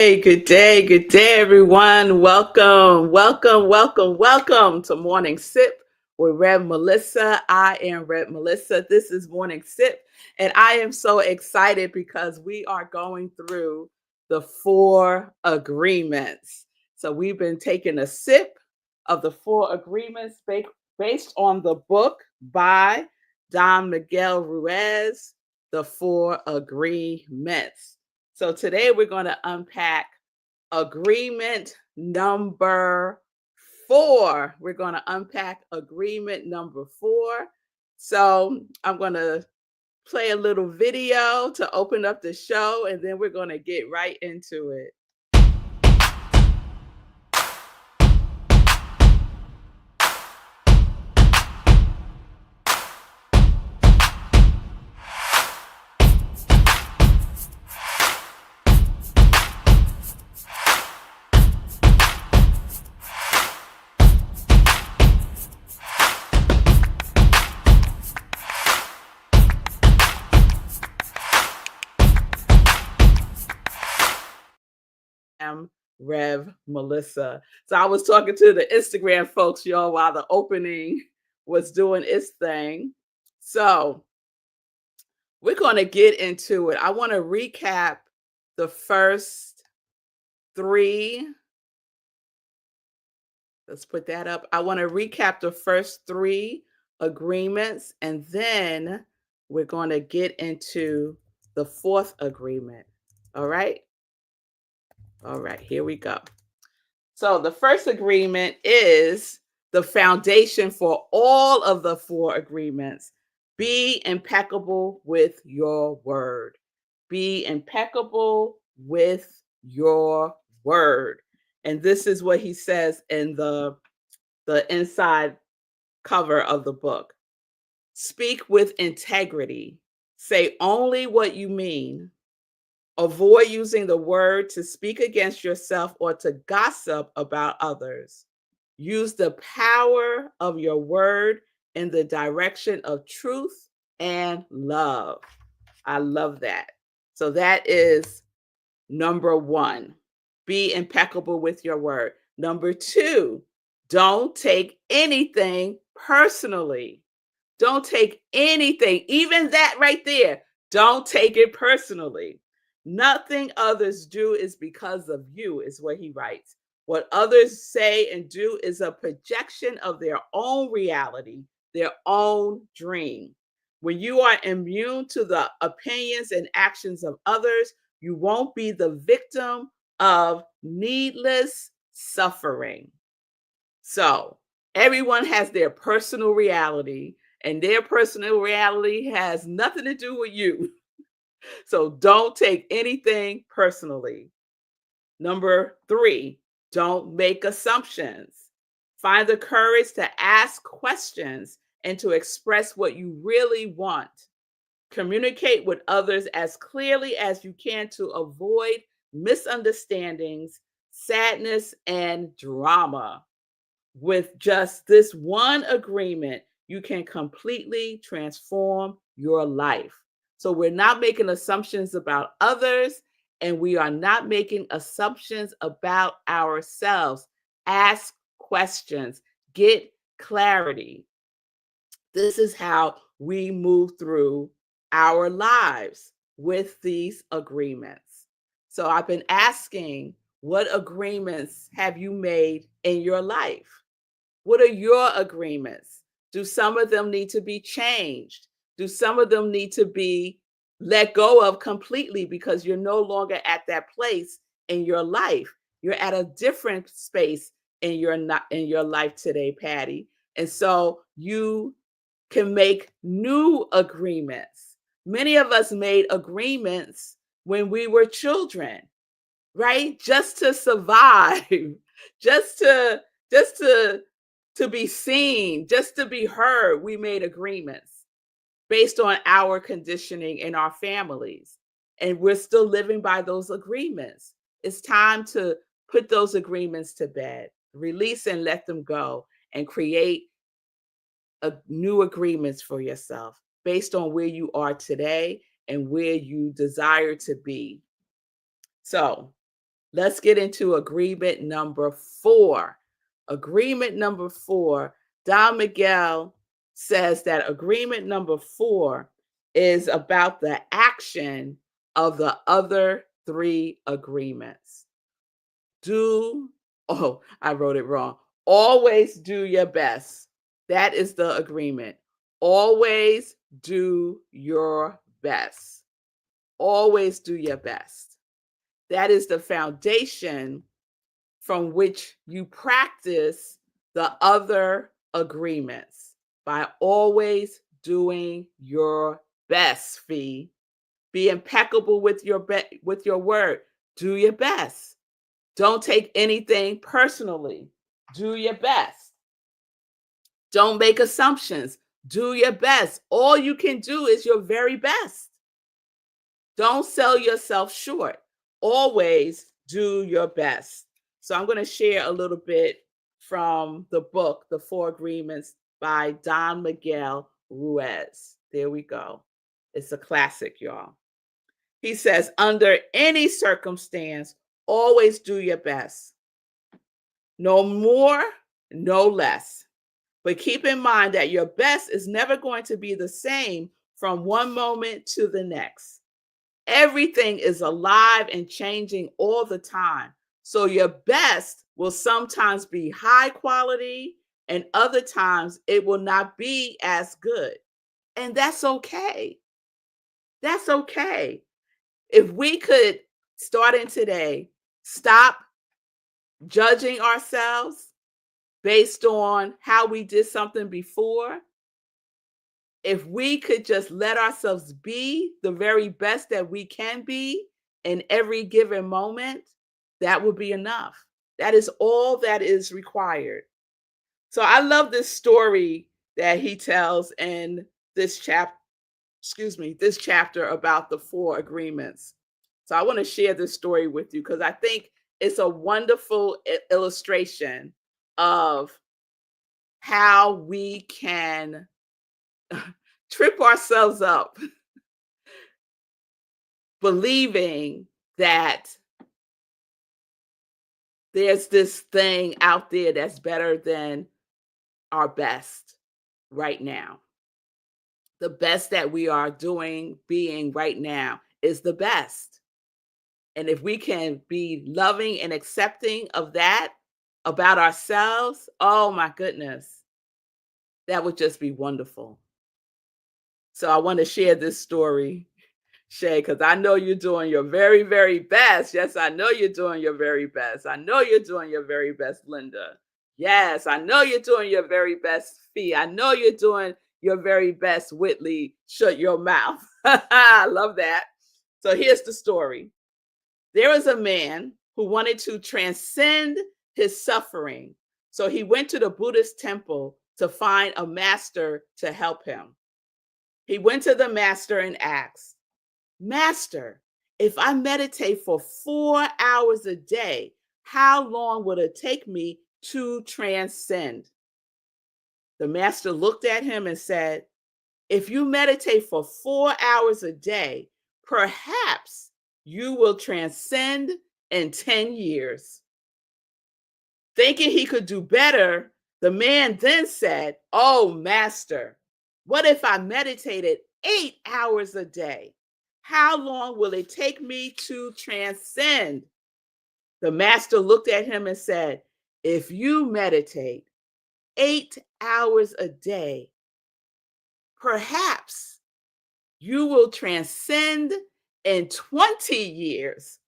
Hey, good day, everyone. Welcome to Morning Sip with Rev Melissa. I am Rev Melissa. This is Morning Sip, and I am so excited because we are going through the four agreements. So we've been taking a sip of the four agreements based on the book by Don Miguel Ruiz, The Four Agreements. So today we're going to unpack agreement number 4. We're going to unpack agreement number 4. So I'm going to play a little video to open up the show, and then we're going to get right into it. Rev Melissa. So I was talking to the Instagram folks, y'all, while the opening was doing its thing. So we're going to get into it. I want to recap the first 3. Let's put that up. I want to recap the first 3 agreements, and then we're going to get into the 4th agreement. All right. All right, here we go. So the first agreement is the foundation for all of the 4 agreements. Be impeccable with your word. Be impeccable with your word. And this is what he says in the inside cover of the book. Speak with integrity. Say only what you mean. Avoid using the word to speak against yourself or to gossip about others. Use the power of your word in the direction of truth and love. I love that. So that is number 1. Be impeccable with your word. Number 2, don't take anything personally. Don't take anything, even that right there. Don't take it personally. Nothing others do is because of you, is what he writes. What others say and do is a projection of their own reality, their own dream. When you are immune to the opinions and actions of others, you won't be the victim of needless suffering. So, everyone has their personal reality, and their personal reality has nothing to do with you. So don't take anything personally. Number 3, don't make assumptions. Find the courage to ask questions and to express what you really want. Communicate with others as clearly as you can to avoid misunderstandings, sadness, and drama. With just this one agreement, you can completely transform your life. So we're not making assumptions about others, and we are not making assumptions about ourselves. Ask questions, get clarity. This is how we move through our lives with these agreements. So I've been asking, what agreements have you made in your life? What are your agreements? Do some of them need to be changed? Do some of them need to be let go of completely because you're no longer at that place in your life? You're at a different space in your life today, Patty. And so you can make new agreements. Many of us made agreements when we were children, right? Just to survive, just to just to be seen, just to be heard. We made agreements based on our conditioning in our families. And we're still living by those agreements. It's time to put those agreements to bed, release and let them go, and create new agreements for yourself based on where you are today and where you desire to be. So Let's get into agreement number 4. Agreement number 4, Don Miguel says that agreement number 4 is about the action of the other 3 agreements. I wrote it wrong. Always do your best. That is the agreement. Always do your best. Always do your best. That is the foundation from which you practice the other agreements by always doing your best, Fee. Be impeccable with with your word. Do your best. Don't take anything personally. Do your best. Don't make assumptions. Do your best. All you can do is your very best. Don't sell yourself short. Always do your best. So I'm going to share a little bit from the book, The Four Agreements by Don Miguel Ruiz. There we go. It's a classic, y'all. He says, under any circumstance, always do your best. No more, no less. But keep in mind that your best is never going to be the same from one moment to the next. Everything is alive and changing all the time. So your best will sometimes be high quality and other times it will not be as good. And that's okay. That's okay. If we could, starting today, stop judging ourselves based on how we did something before, if we could just let ourselves be the very best that we can be in every given moment, that would be enough. That is all that is required. So I love this story that he tells in this this chapter about the 4 agreements. So I want to share this story with you because I think it's a wonderful illustration of how we can trip ourselves up believing that there's this thing out there that's better than our best right now. The best that we are being right now is the best. And if we can be loving and accepting of that about ourselves, oh my goodness, that would just be wonderful. So I want to share this story, Shay, because I know you're doing your very, very best. Yes, I know you're doing your very best. I know you're doing your very best, Linda. Yes, I know you're doing your very best, Fee. I know you're doing your very best, Whitley. Shut your mouth. I love that. So here's the story. There was a man who wanted to transcend his suffering. So he went to the Buddhist temple to find a master to help him. He went to the master and asked, Master, if I meditate for 4 hours a day, how long will it take me to transcend? The master looked at him and said, if you meditate for 4 hours a day, perhaps you will transcend in 10 years. Thinking he could do better, the man then said, oh, master, what if I meditated 8 hours a day? How long will it take me to transcend? The master looked at him and said, if you meditate 8 hours a day, perhaps you will transcend in 20 years.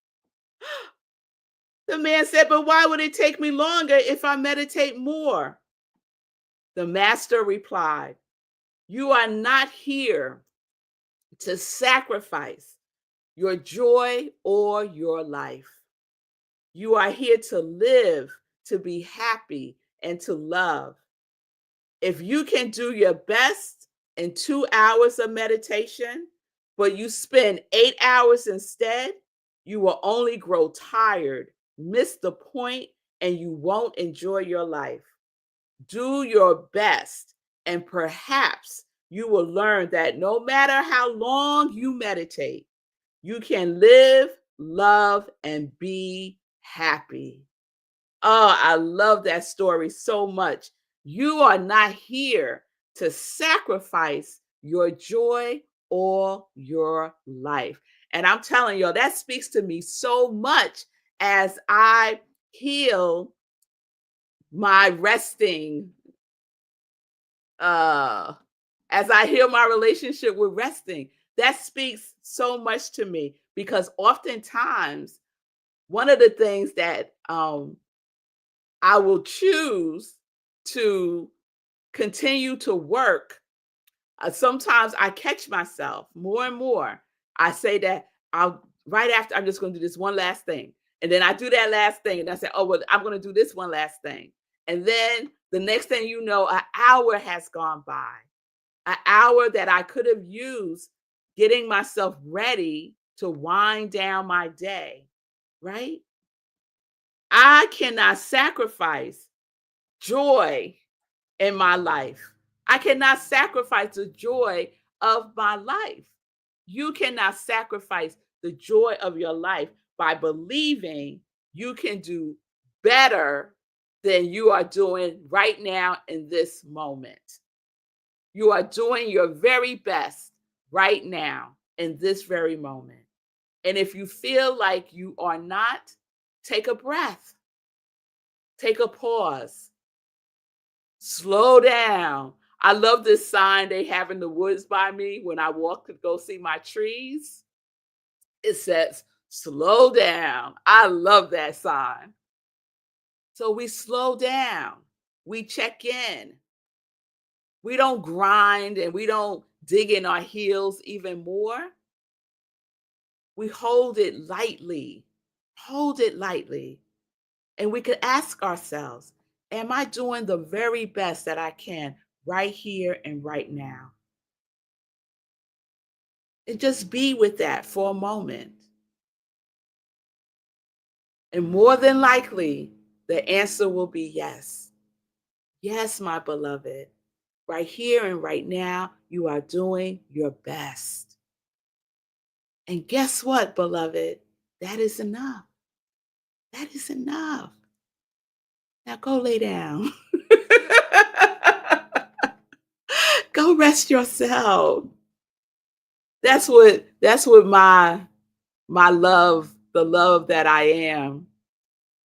The man said, but why would it take me longer if I meditate more? The master replied, you are not here to sacrifice your joy or your life. You are here to live, to be happy, and to love. If you can do your best in 2 hours of meditation, but you spend 8 hours instead, you will only grow tired, miss the point, and you won't enjoy your life. Do your best, and perhaps you will learn that no matter how long you meditate, you can live, love, and be happy. Oh, I love that story so much. You are not here to sacrifice your joy or your life. And I'm telling you, that speaks to me so much as I heal my resting, uh, as I heal my relationship with resting. That speaks so much to me because oftentimes one of the things that I will choose to continue to work. Sometimes I catch myself more and more. I say that I'll right after I'm just going to do this one last thing. And then I do that last thing and I say, oh, well, I'm going to do this one last thing. And then the next thing you know, an hour has gone by, an hour that I could have used getting myself ready to wind down my day, right? I cannot sacrifice joy in my life. I cannot sacrifice the joy of my life. You cannot sacrifice the joy of your life by believing you can do better than you are doing right now in this moment. You are doing your very best right now in this very moment. And if you feel like you are not, take a breath, take a pause. Slow down. I love this sign they have in the woods by me when I walk to go see my trees. It says, slow down. I love that sign. So we slow down. We check in. We don't grind and we don't dig in our heels even more. We hold it lightly. Hold it lightly. And we could ask ourselves, am I doing the very best that I can right here and right now? And just be with that for a moment. And more than likely, the answer will be yes. Yes, my beloved. Right here and right now, you are doing your best. And guess what, beloved? That is enough. That is enough. Now go lay down. Go rest yourself. That's what my love, the love that I am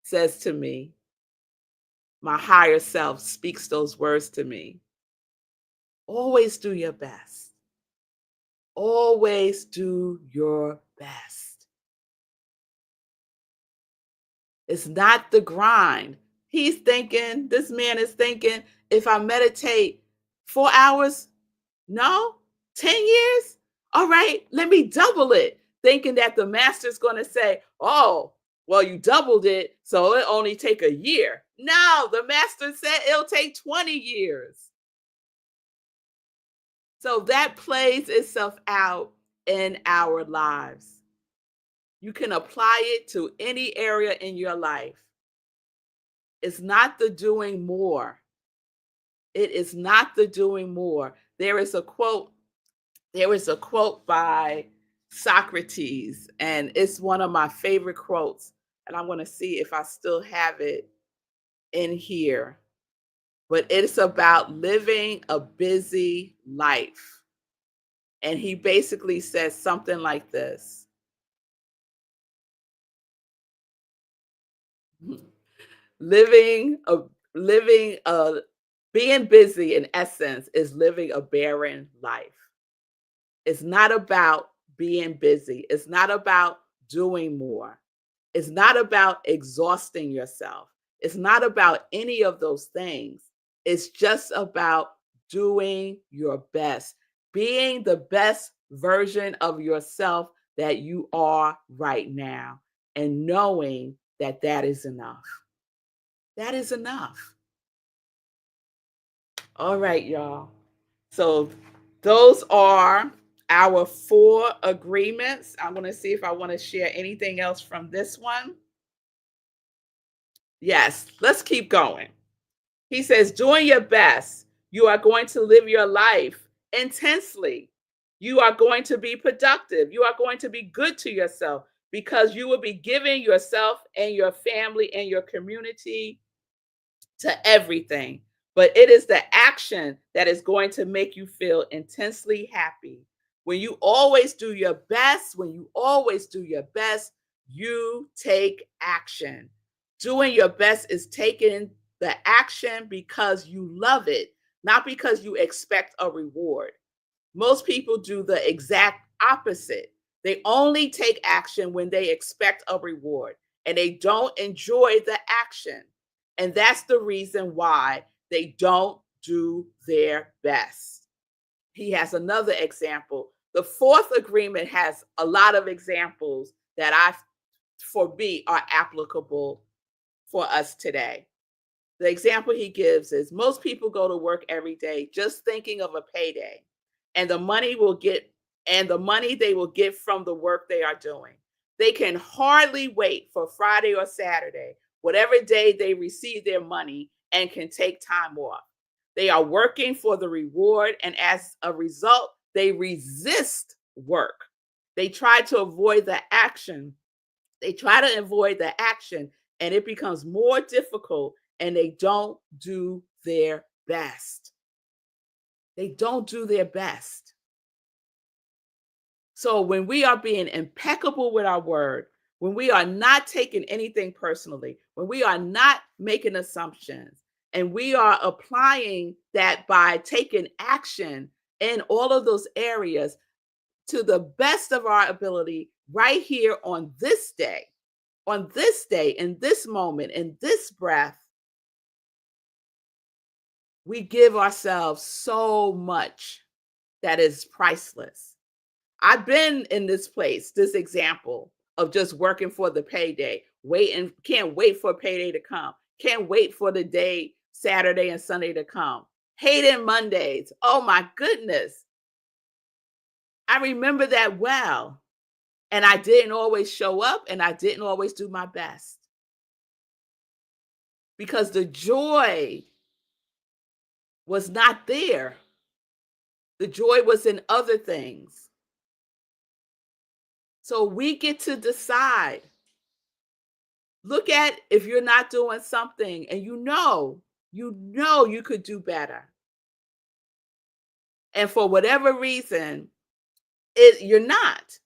says to me. My higher self speaks those words to me. Always do your best. Always do your best. It's not the grind. This man is thinking, if I meditate 4 hours, no, 10 years? All right, let me double it. Thinking that the master's going to say, oh, well, you doubled it, so it only take a year. No, the master said it'll take 20 years. So that plays itself out in our lives. You can apply it to any area in your life. It's not the doing more. It is not the doing more. There is a quote by Socrates, and it's one of my favorite quotes. And I'm going to see if I still have it in here. But it's about living a busy life. And he basically says something like this. living a living a Being busy in essence is living a barren life. It's not about being busy. It's not about doing more. It's not about exhausting yourself. It's not about any of those things. It's just about doing your best, being the best version of yourself that you are right now, and knowing that that is enough. That is enough. All right, y'all. So those are our 4 agreements. I'm going to see if I want to share anything else from this one. Yes, let's keep going. He says, doing your best, you are going to live your life intensely. You are going to be productive. You are going to be good to yourself. because you will be giving yourself and your family and your community to everything. But it is the action that is going to make you feel intensely happy. When you always do your best, you take action. Doing your best is taking the action because you love it, not because you expect a reward. Most people do the exact opposite. They only take action when they expect a reward and they don't enjoy the action. And that's the reason why they don't do their best. He has another example. The fourth agreement has a lot of examples that for me, are applicable for us today. The example he gives is most people go to work every day just thinking of a payday and the money they will get from the work they are doing. They can hardly wait for Friday or Saturday, whatever day they receive their money, and can take time off. They are working for the reward, and as a result, they resist work. They try to avoid the action. They try to avoid the action, and it becomes more difficult, and they don't do their best. They don't do their best. So when we are being impeccable with our word, when we are not taking anything personally, when we are not making assumptions, and we are applying that by taking action in all of those areas to the best of our ability right here on this day, in this moment, in this breath, we give ourselves so much that is priceless. I've been in this place, this example of just working for the payday, waiting, can't wait for payday to come, can't wait for the day, Saturday and Sunday to come, hating Mondays. Oh my goodness. I remember that well. And I didn't always show up and I didn't always do my best because the joy was not there. The joy was in other things. So we get to decide. Look at if you're not doing something and you could do better. And for whatever reason, you're not.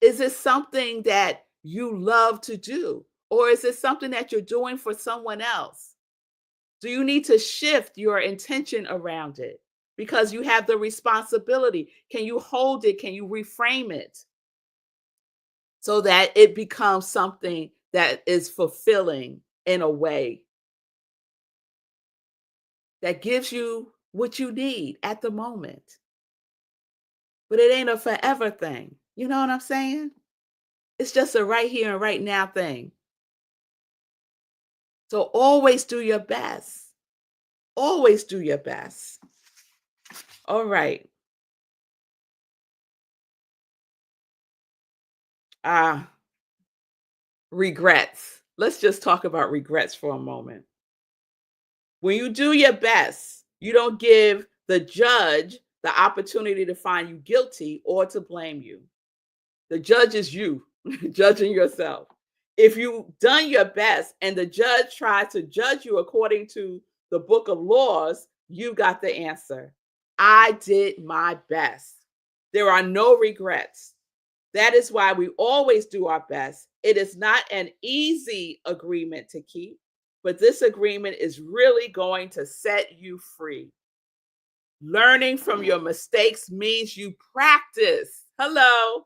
Is it something that you love to do? Or is it something that you're doing for someone else? Do you need to shift your intention around it? Because you have the responsibility. Can you hold it? Can you reframe it so that it becomes something that is fulfilling in a way that gives you what you need at the moment? But it ain't a forever thing. You know what I'm saying? It's just a right here and right now thing. So always do your best. Always do your best. All right. Ah, regrets. Let's just talk about regrets for a moment. When you do your best, you don't give the judge the opportunity to find you guilty or to blame you. The judge is you, judging yourself. If you've done your best and the judge tries to judge you according to the book of laws, you got the answer. I did my best. There are no regrets. That is why we always do our best. It is not an easy agreement to keep, but this agreement is really going to set you free. Learning from your mistakes means you practice. Hello.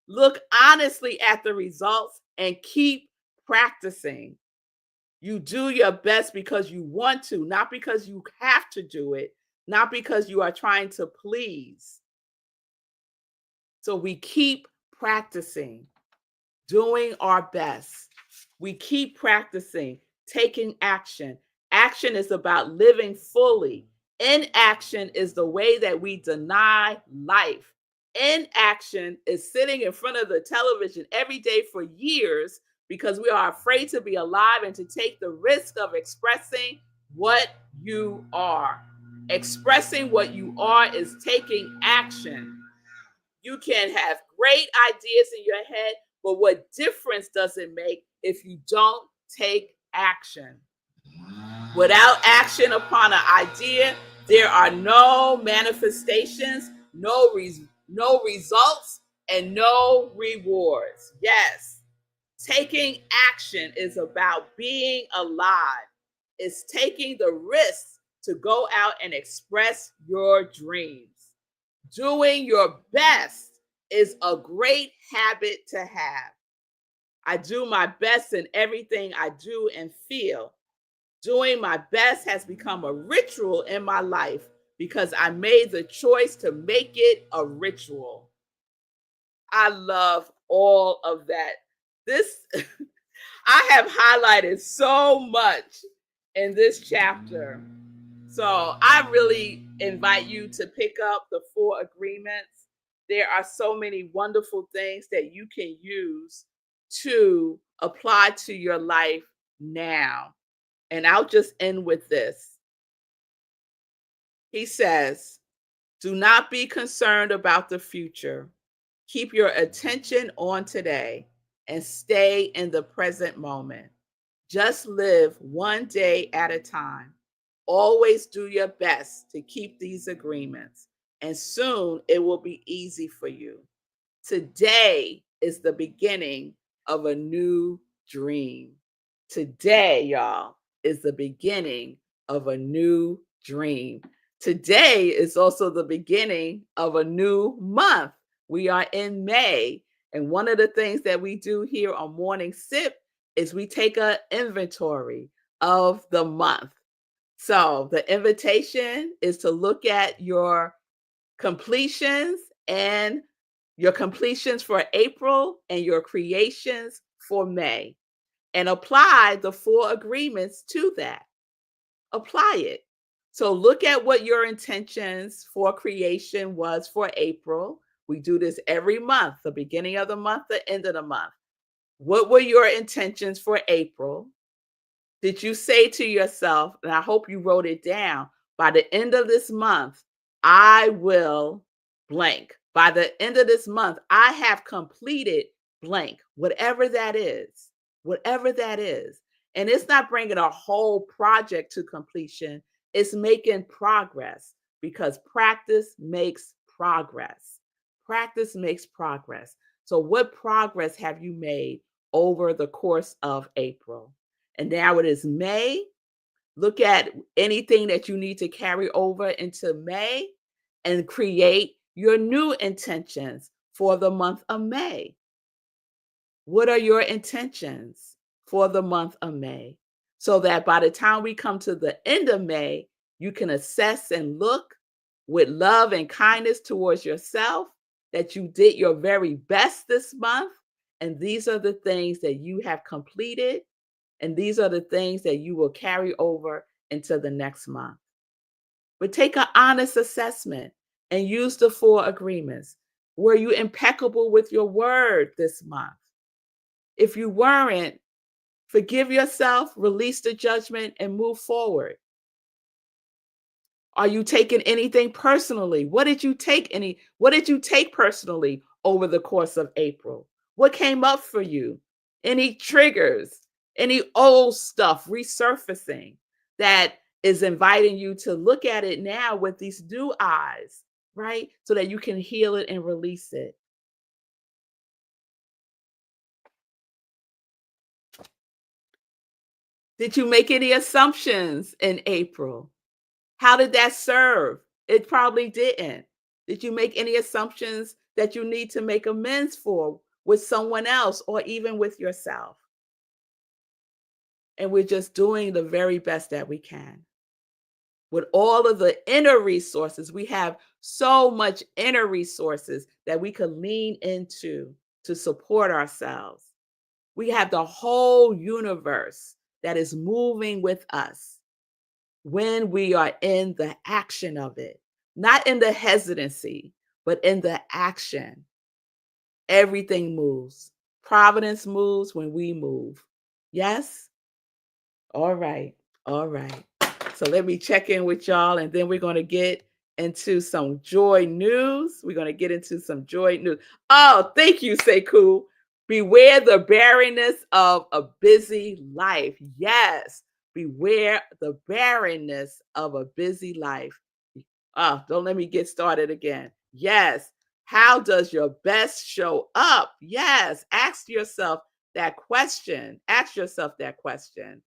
Look honestly at the results and keep practicing. You do your best because you want to, not because you have to do it, not because you are trying to please. So we keep practicing, doing our best. We keep practicing, taking action. Action is about living fully. Inaction is the way that we deny life. Inaction is sitting in front of the television every day for years because we are afraid to be alive and to take the risk of expressing what you are. Expressing what you are is taking action. You can have great ideas in your head, But what difference does it make if you don't take action? Without action upon an idea, there are no manifestations, no results, and no rewards. Yes, taking action is about being alive. It's taking the risks to go out and express your dreams. Doing your best is a great habit to have. I do my best in everything I do and feel. Doing my best has become a ritual in my life because I made the choice to make it a ritual. I love all of that. This, I have highlighted so much in this chapter. So I really invite you to pick up the 4 agreements. There are so many wonderful things that you can use to apply to your life now. And I'll just end with this. He says, do not be concerned about the future. Keep your attention on today and stay in the present moment. Just live one day at a time. Always do your best to keep these agreements, and soon it will be easy for you. Today is the beginning of a new dream. Today, y'all, is the beginning of a new dream. Today is also the beginning of a new month. We are in May, and one of the things that we do here on Morning Sip is we take an inventory of the month. So the invitation is to look at your completions and your completions for April and your creations for May, and apply the 4 agreements to that. Apply it. So look at what your intentions for creation was for April. We do this every month, the beginning of the month, the end of the month. What were your intentions for April? Did you say to yourself, and I hope you wrote it down, by the end of this month, I will blank. By the end of this month, I have completed blank, whatever that is, whatever that is. And it's not bringing a whole project to completion, it's making progress, because practice makes progress. Practice makes progress. So, what progress have you made over the course of April? And now it is May. Look at anything that you need to carry over into May and create your new intentions for the month of May. What are your intentions for the month of May? So that by the time we come to the end of May, you can assess and look with love and kindness towards yourself that you did your very best this month. And these are the things that you have completed. And these are the things that you will carry over into the next month. But take an honest assessment and use the 4 agreements. Were you impeccable with your word this month? If you weren't, forgive yourself, release the judgment, and move forward. Are you taking anything personally? What did you take personally over the course of April? What came up for you? Any triggers? Any old stuff resurfacing that is inviting you to look at it now with these new eyes, right? So that you can heal it and release it. Did you make any assumptions in April? How did that serve? It probably didn't. Did you make any assumptions that you need to make amends for with someone else or even with yourself? And we're just doing the very best that we can. With all of the inner resources, we have so much inner resources that we could lean into to support ourselves. We have the whole universe that is moving with us when we are in the action of it, not in the hesitancy, but in the action. Everything moves. Providence moves when we move. Yes? All right. All right. So let me check in with y'all, and then we're going to get into some joy news. We're going to get into some joy news. Oh, thank you, Sekou. Beware the barrenness of a busy life. Yes, beware the barrenness of a busy life. Don't let me get started again. Yes. How does your best show up? Yes. Ask yourself that question. Ask yourself that question.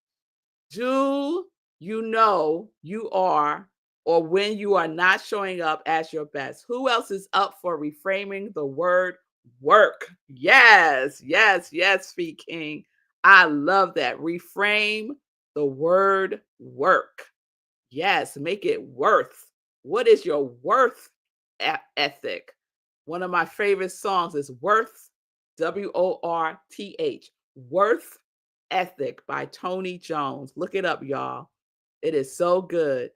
Do you know you are, or when you are not showing up as your best? Who else is up for reframing the word work? Yes, yes, yes, Feet King. I love that. Reframe the word work. Yes, make it worth. What is your worth ethic? One of my favorite songs is Worth, WORTH, Worth Ethic by Tony Jones. Look it up, y'all. It is so good.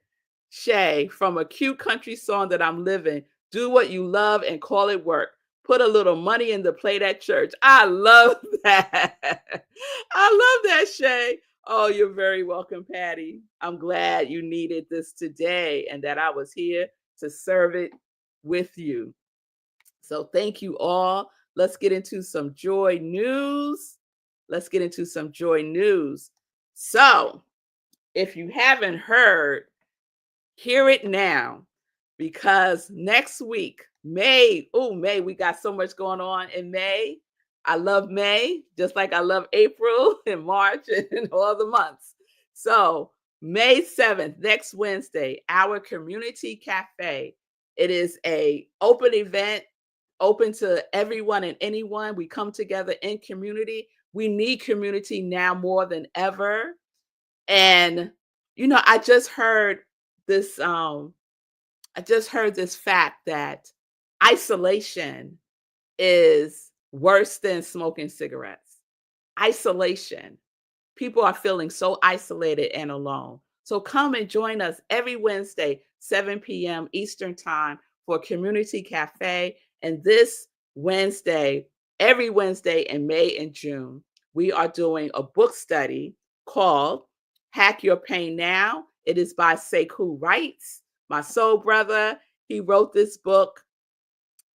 Shay, from a cute country song that I'm living, do what you love and call it work. Put a little money in the plate at church. I love that. I love that, Shay. Oh, you're very welcome, Patty. I'm glad you needed this today and that I was here to serve it with you. So thank you all. Let's get into some joy news. Let's get into some joy news. So, if you haven't heard, hear it now because next week, May, we got so much going on in May. I love May, just like I love April and March and all the months. So, May 7th, next Wednesday, our community cafe. It is a open event, open to everyone and anyone. We come together in community. We need community now more than ever. And I just heard this fact that isolation is worse than smoking cigarettes. Isolation. People are feeling so isolated and alone. So come and join us every Wednesday, 7 p.m. Eastern Time for Community Cafe. And this Wednesday, every Wednesday in May and June, we are doing a book study called Hack Your Pain Now. It is by Sekou Wrights, my soul brother. He wrote this book,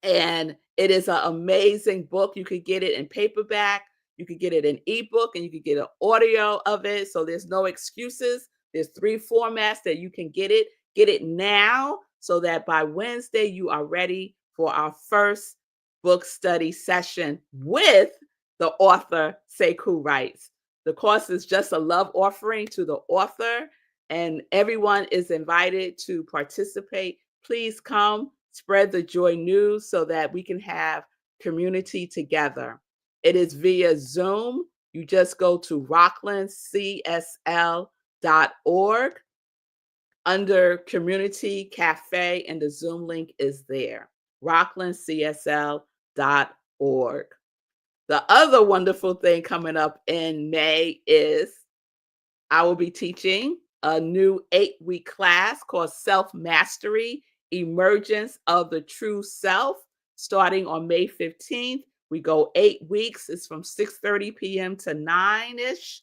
and it is an amazing book. You could get it in paperback, you could get it in ebook, and you could get an audio of it. So there's no excuses. There's 3 formats that you can get it. Get it now so that by Wednesday you are ready for our first book study session with the author, Sekou Wrights. The course is just a love offering to the author, and everyone is invited to participate. Please come. Spread the joy news so that we can have community together. It is via Zoom. You just go to rocklandcsl.org under Community Cafe, and the Zoom link is there. rocklandcsl.org. The other wonderful thing coming up in May is I will be teaching a new 8-week class called Self-Mastery, Emergence of the True Self, starting on May 15th. We go 8 weeks. It's from 6:30 p.m. to 9-ish.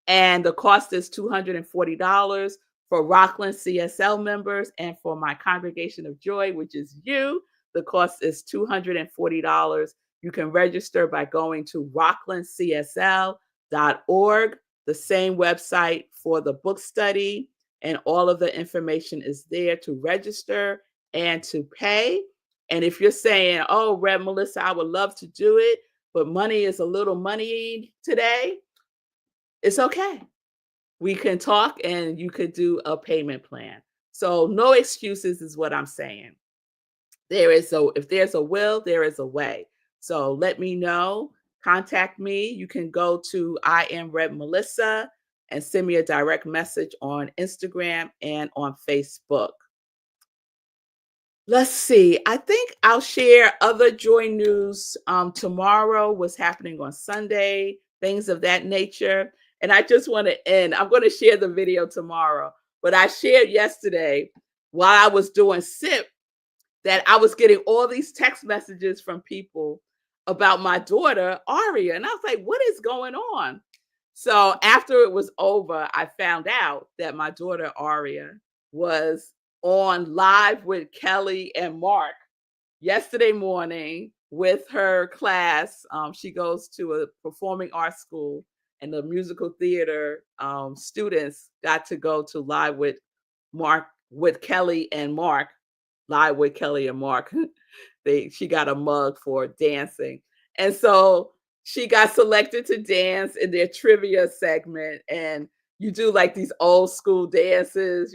And the cost is $240 for Rockland CSL members. And for my Congregation of Joy, which is you, the cost is $240. You can register by going to rocklandcsl.org, the same website for the book study, and all of the information is there to register and to pay. And if you're saying, oh, Rev Melissa, I would love to do it, but money is a little money today, it's okay. We can talk and you could do a payment plan. So no excuses is what I'm saying. If there's a will, there is a way. So let me know. Contact me. You can go to I am Rev Melissa and send me a direct message on Instagram and on Facebook. Let's see. I think I'll share other joy news tomorrow, what's happening on Sunday, things of that nature. And I just want to end. I'm going to share the video tomorrow, but I shared yesterday while I was doing SIP that I was getting all these text messages from people about my daughter, Aria. And I was like, what is going on? So after it was over, I found out that my daughter, Aria, was on live with Kelly and Mark yesterday morning with her class. She goes to a performing arts school, and the musical theater students got to go to live with Kelly and Mark, live with Kelly and Mark. She got a mug for dancing. And so she got selected to dance in their trivia segment. And you do like these old school dances,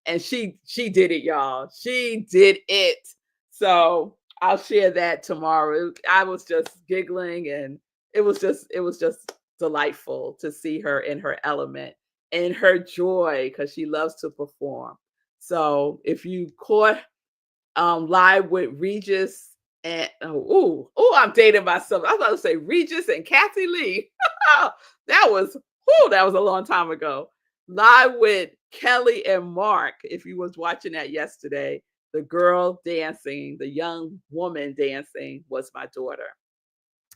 and she did it, y'all. She did it. So I'll share that tomorrow. I was just giggling, and it was just delightful to see her in her element, in her joy, because she loves to perform. So if you caught live with Regis and I'm dating myself. I was about to say Regis and Kathy Lee. That was a long time ago. Live with Kelly and Mark. If you was watching that yesterday, the girl dancing, the young woman dancing was my daughter.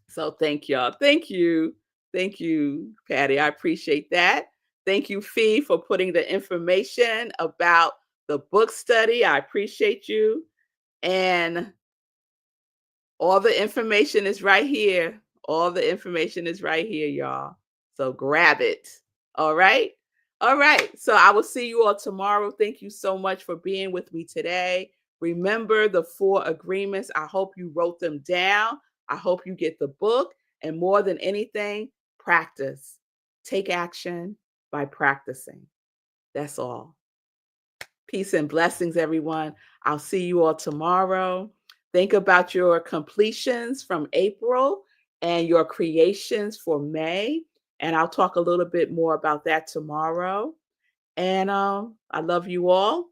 So thank y'all. Thank you. Thank you, Patty. I appreciate that. Thank you, Fee, for putting the information about the book study. I appreciate you. And all the information is right here. All the information is right here, y'all. So grab it. All right. All right. So I will see you all tomorrow. Thank you so much for being with me today. Remember the 4 agreements. I hope you wrote them down. I hope you get the book. And more than anything, practice. Take action by practicing. That's all. Peace and blessings, everyone. I'll see you all tomorrow. Think about your completions from April and your creations for May. And I'll talk a little bit more about that tomorrow. And I love you all.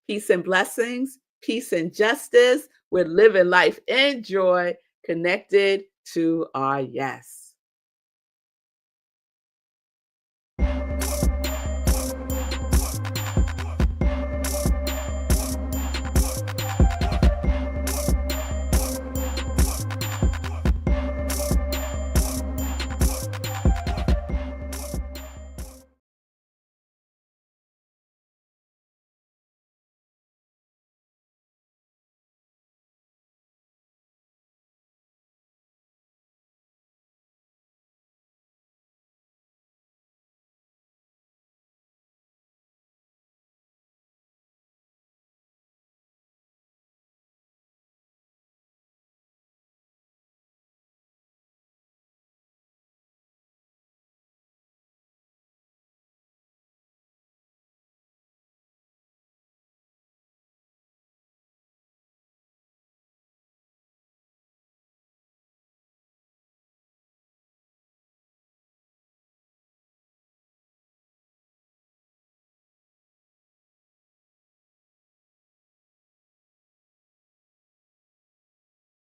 Peace and blessings, peace and justice. We're living life in joy, connected to our yes.